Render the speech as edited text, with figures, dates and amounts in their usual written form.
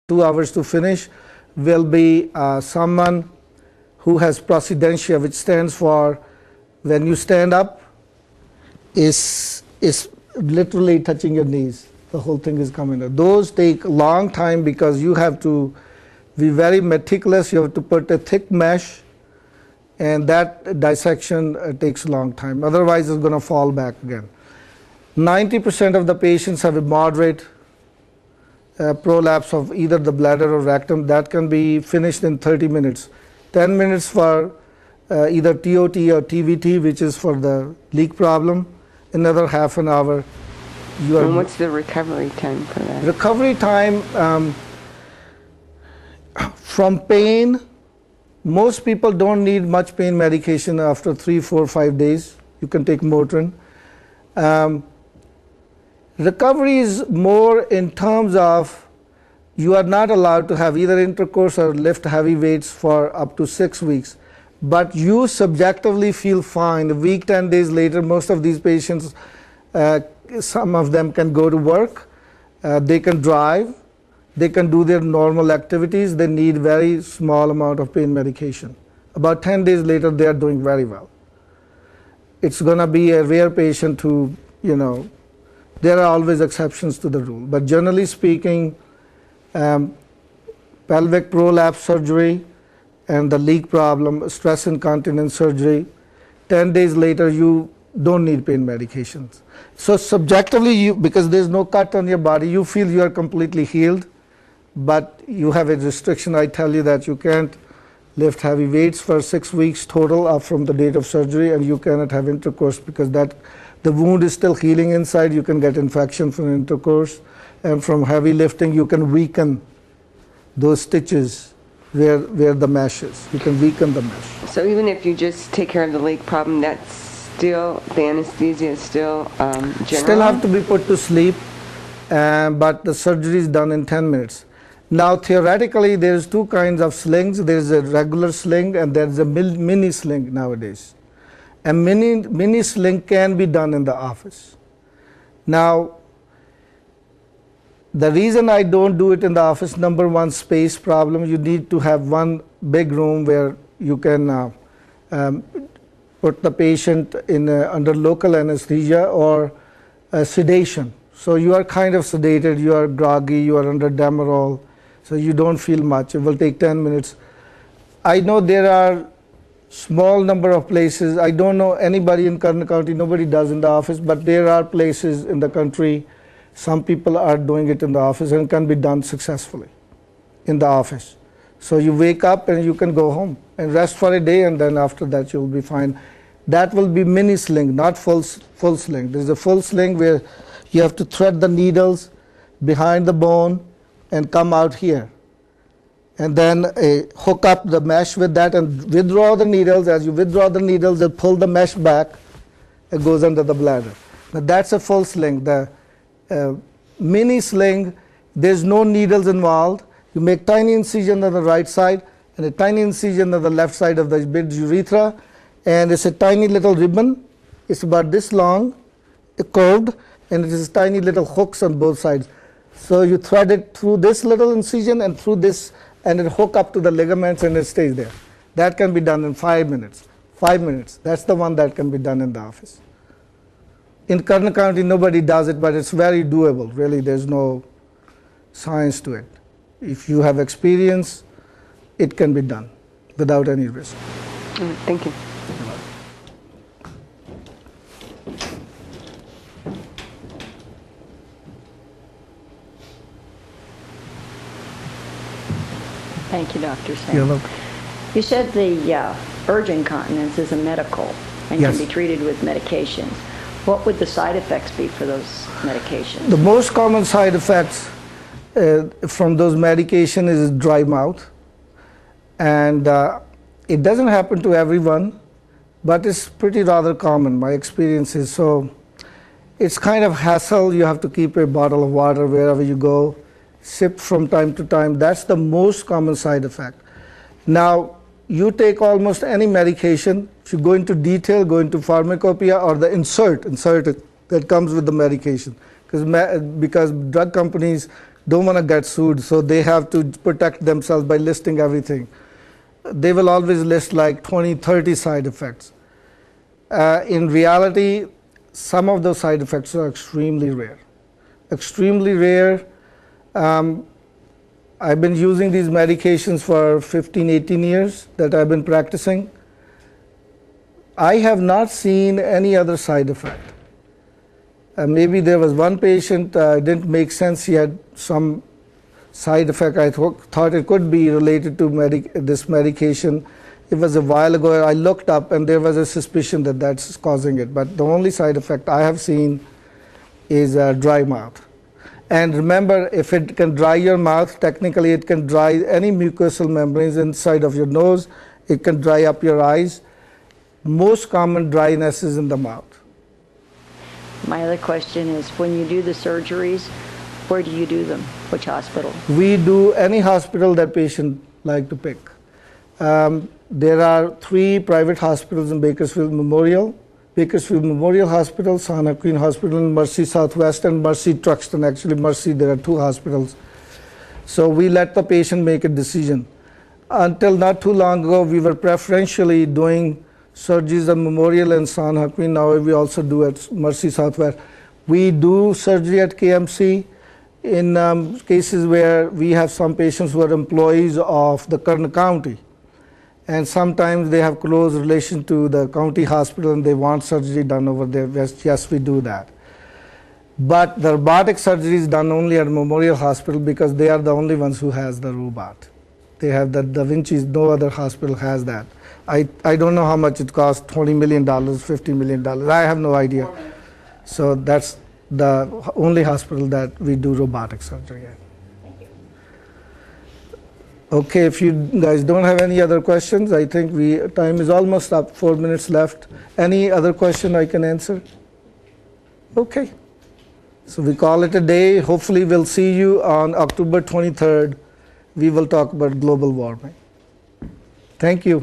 2 hours to finish will be someone who has precedentia, which stands for when you stand up is literally touching your knees. The whole thing is coming up. Those take a long time because you have to be very meticulous. You have to put a thick mesh, and that dissection takes a long time. Otherwise, it's going to fall back again. 90% of the patients have a moderate prolapse of either the bladder or rectum. That can be finished in 30 minutes. 10 minutes for either TOT or TVT, which is for the leak problem. Another half an hour. And what's the recovery time for that? Recovery time from pain, most people don't need much pain medication after 3, 4, 5 days. You can take Motrin. Recovery is more in terms of you are not allowed to have either intercourse or lift heavy weights for up to 6 weeks. But you subjectively feel fine. A week, 10 days later, most of these patients, some of them can go to work, they can drive, they can do their normal activities. They need very small amount of pain medication. About 10 days later, they are doing very well. It's going to be a rare patient who, there are always exceptions to the rule. But generally speaking, pelvic prolapse surgery and the leak problem, stress incontinence surgery, 10 days later you don't need pain medications. So subjectively, because there's no cut on your body, you feel you are completely healed, but you have a restriction. I tell you that you can't lift heavy weights for 6 weeks total up from the date of surgery, and you cannot have intercourse because the wound is still healing inside. You can get infection from intercourse, and from heavy lifting you can weaken those stitches where the mesh is. You can weaken the mesh. So even if you just take care of the leak problem, that's still, the anesthesia is still general? Still have to be put to sleep, but the surgery is done in 10 minutes. Now theoretically there's 2 kinds of slings. There's a regular sling and there's a mini sling nowadays. A mini sling can be done in the office. Now the reason I don't do it in the office, number one, space problem. You need to have one big room where you can put the patient in under local anesthesia or sedation. So you are kind of sedated, you are groggy, you are under Demerol, so you don't feel much. It will take 10 minutes. I know there are small number of places. I don't know anybody in Kern County, nobody does in the office, but there are places in the country, some people are doing it in the office and can be done successfully in the office. So you wake up and you can go home and rest for a day, and then after that you'll be fine. That will be mini sling, not full sling. There's a full sling where you have to thread the needles behind the bone and come out here. And then hook up the mesh with that and withdraw the needles. As you withdraw the needles, they pull the mesh back. It goes under the bladder. Now that's a full sling. The mini sling, there's no needles involved. You make tiny incision on the right side and a tiny incision on the left side of the mid urethra, and it's a tiny little ribbon. It's about this long, curved, and it is tiny little hooks on both sides. So you thread it through this little incision and through this, and it hook up to the ligaments and it stays there. That can be done in 5 minutes. 5 minutes. That's the one that can be done in the office. In Kern County, nobody does it, but it's very doable. Really, there's no science to it. If you have experience, it can be done without any risk. Thank you. Thank you, Dr. Singh. You're welcome. You said the urge incontinence is a medical and Yes. can be treated with medications. What would the side effects be for those medications? The most common side effects from those medications is dry mouth, and it doesn't happen to everyone, but it's pretty rather common. My experience is so. It's kind of hassle. You have to keep a bottle of water wherever you go, sip from time to time. That's the most common side effect. Now, you take almost any medication. If you go into detail, go into pharmacopoeia or the insert that comes with the medication, because drug companies don't want to get sued, so they have to protect themselves by listing everything. They will always list like 20, 30 side effects. In reality, some of those side effects are extremely rare. Extremely rare. I've been using these medications for 15, 18 years that I've been practicing. I have not seen any other side effect. Maybe there was one patient, it didn't make sense, he had some side effect. I thought it could be related to this medication. It was a while ago. I looked up and there was a suspicion that that's causing it. But the only side effect I have seen is dry mouth. And remember, if it can dry your mouth, technically it can dry any mucosal membranes inside of your nose. It can dry up your eyes. Most common dryness is in the mouth. My other question is, when you do the surgeries, where do you do them? Which hospital? We do any hospital that patient like to pick. There are 3 private hospitals in Bakersfield Memorial. Bakersfield Memorial Hospital, Sana Queen Hospital, and Mercy Southwest, and Mercy Truxton. Actually, Mercy, there are 2 hospitals. So we let the patient make a decision. Until not too long ago, we were preferentially doing surgeries at Memorial and Sana Queen. Now we also do at Mercy Southwest. We do surgery at KMC in cases where we have some patients who are employees of the Kern County. And sometimes they have close relation to the county hospital and they want surgery done over there. Yes, we do that. But the robotic surgery is done only at Memorial Hospital because they are the only ones who has the robot. They have the Da Vinci, no other hospital has that. I don't know how much it costs, $20 million, $50 million. I have no idea. So that's the only hospital that we do robotic surgery at. Okay, if you guys don't have any other questions, I think time is almost up, 4 minutes left. Any other question I can answer? Okay. So we call it a day. Hopefully we'll see you on October 23rd. We will talk about global warming. Thank you.